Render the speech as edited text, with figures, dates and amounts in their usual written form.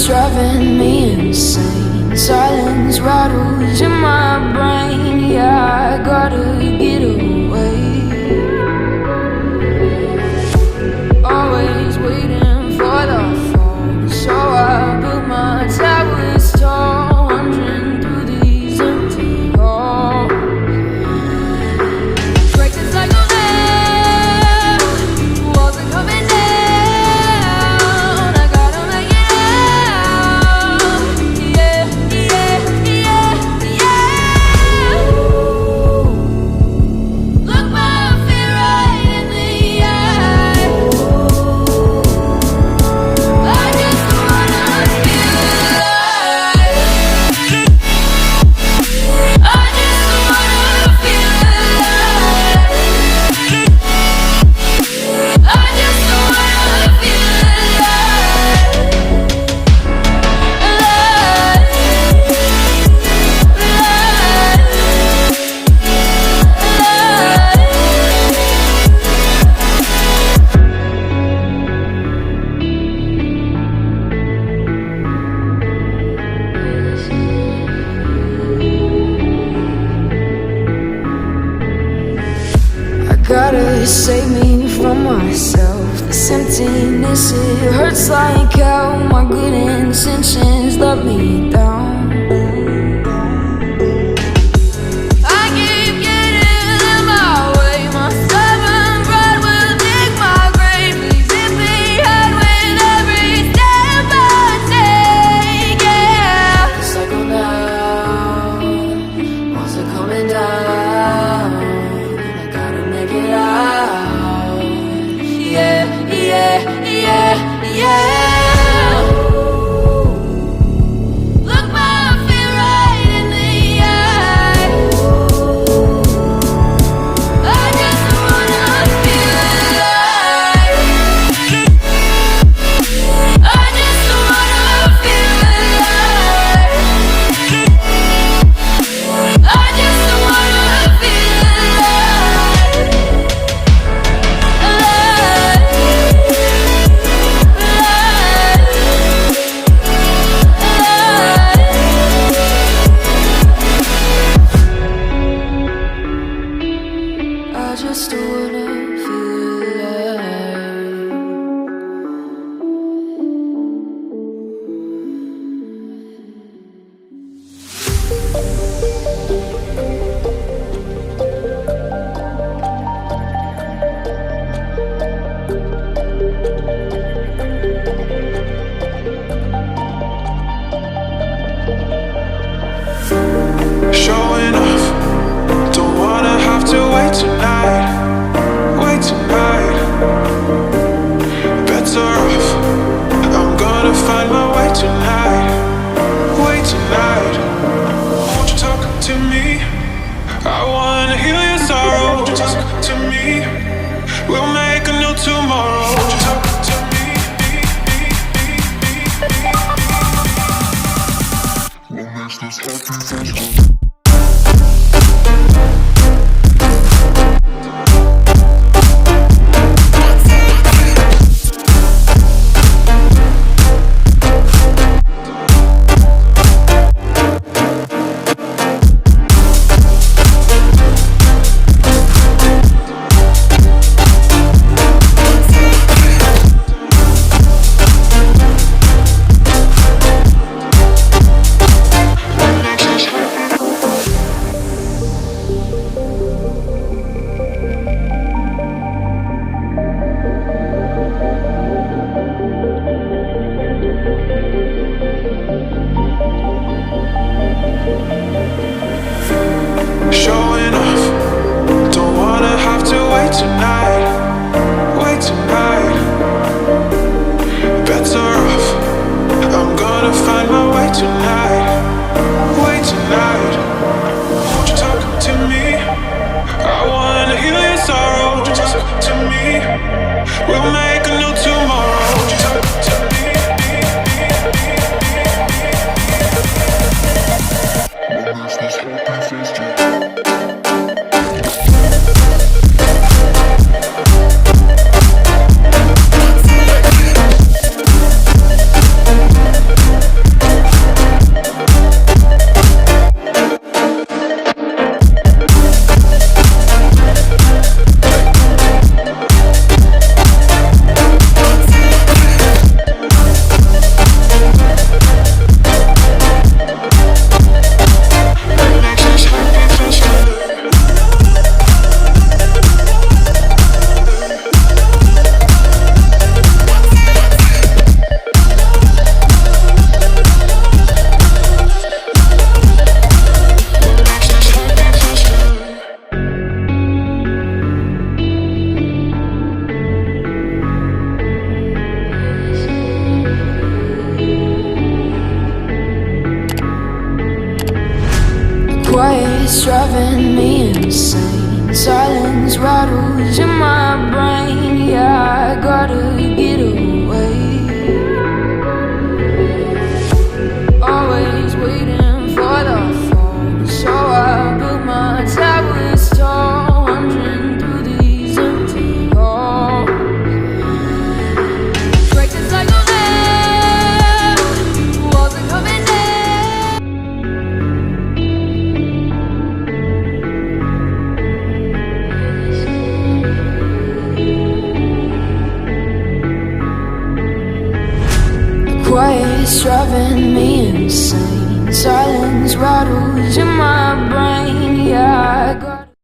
driving me insane. Silence rattles in my brain. Yeah, I gotta get away. Always waiting for the fall, so I built my towers tall, wandering through these empty halls. Break the cycle now, walls are coming down. I gotta make it out. Yeah, yeah, yeah, yeah. Look my fear right in the eye. I just wanna feel alive. I just wanna feel alive. I just wanna feel I gotta save me from myself. This emptiness, it hurts like hell. My good intentions let me down. I keep getting in my way. My stubborn pride will dig my grave. Please hit me hard with every step I take. Yeah, cycle down, walls are coming down. I gotta make it out. Yeah, yeah, yeah, yeah. Look my fear right in the eye. I just wanna feel alive. I just wanna feel alive. I just wanna feel alive. I just wanna feel alive. Showing off, don't wanna have to wait tonight. Wait tonight, better off. I'm gonna find my way tonight. Wait tonight, won't you talk to me? I wanna heal your sorrow. Won't you talk to me? We'll make a new tomorrow. Won't you talk to me? What makes this happy? Showing off, don't wanna have to wait tonight. Wait tonight, better off. I'm gonna find my way tonight. Wait tonight, won't you talk to me? I wanna heal your sorrow. Won't you talk to me? We'll make a new tomorrow. Won't you talk to me? What makes this happy face to driving me insane. Silence rattles in my brain. Yeah, I gotta get away. Always waiting for the fall, so I built my towers tall, wandering through these empty halls. Break the cycle now, walls are coming down. Quiet's driving me insane. Silence rattles in my brain. Yeah, I got